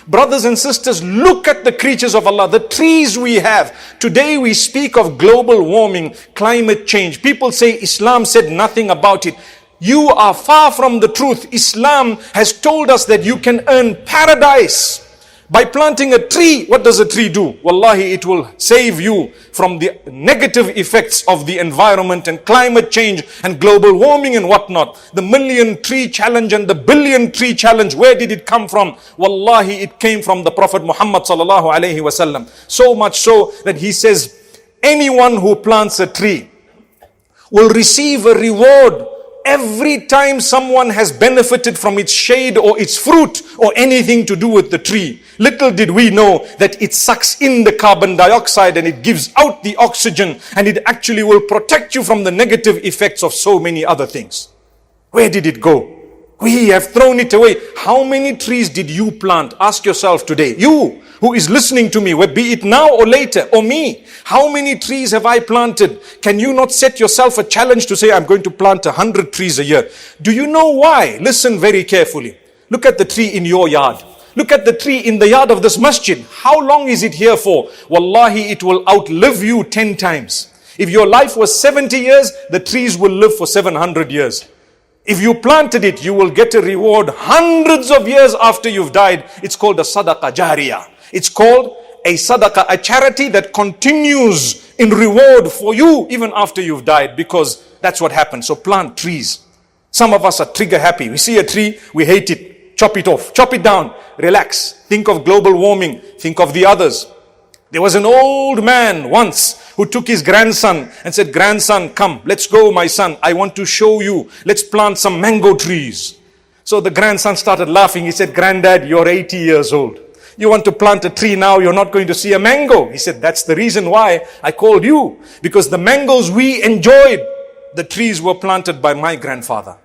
Brothers and sisters, look at the creatures of Allah, the trees we have. Today we speak of global warming, climate change. People say Islam said nothing about it. You are far from the truth. Islam has told us that you can earn paradise by planting a tree. What does a tree do? Wallahi, it will save you from the negative effects of the environment and climate change and global warming and whatnot. The million tree challenge and the billion tree challenge, where did it come from? Wallahi, it came from the Prophet Muhammad sallallahu alaihi wasallam. So much so that he says, anyone who plants a tree will receive a reward every time someone has benefited from its shade or its fruit or anything to do with the tree. Little did we know that it sucks in the carbon dioxide and it gives out the oxygen, and it actually will protect you from the negative effects of so many other things. Where did it go? We have thrown it away. How many trees did you plant? Ask yourself today. You who is listening to me, be it now or later, or me, how many trees have I planted? Can you not set yourself a challenge to say, I'm going to plant 100 trees a year? Do you know why? Listen very carefully. Look at the tree in your yard. Look at the tree in the yard of this masjid. How long is it here for? Wallahi, it will outlive you 10 times. If your life was 70 years, the trees will live for 700 years. If you planted it, you will get a reward hundreds of years after you've died. It's called a sadaqah jariyah. It's called a sadaqah, a charity that continues in reward for you even after you've died, because that's what happens. So plant trees. Some of us are trigger happy. We see a tree, we hate it. Chop it off, chop it down, relax. Think of global warming, think of the others. There was an old man once who took his grandson and said, grandson, come, let's go, my son. I want to show you. Let's plant some mango trees. So the grandson started laughing. He said, Granddad, you're 80 years old. You want to plant a tree now, you're not going to see a mango. He said, that's the reason why I called you. Because the mangoes we enjoyed, the trees were planted by my grandfather.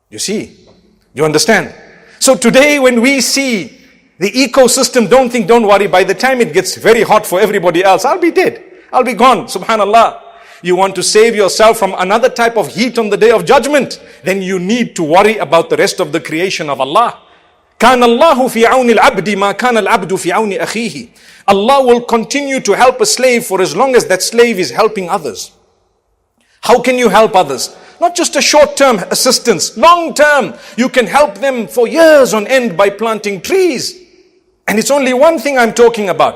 You see? You understand? So today when we see the ecosystem, don't worry. By the time it gets very hot for everybody else, I'll be dead. I'll be gone. Subhanallah. You want to save yourself from another type of heat on the day of judgment, then you need to worry about the rest of the creation of Allah. كان الله في عون العبد ما كان العبد في عون أخيه. Allah will continue to help a slave for as long as that slave is helping others. How can you help others? Not just a short-term assistance, long-term. You can help them for years on end by planting trees. And it's only one thing I'm talking about.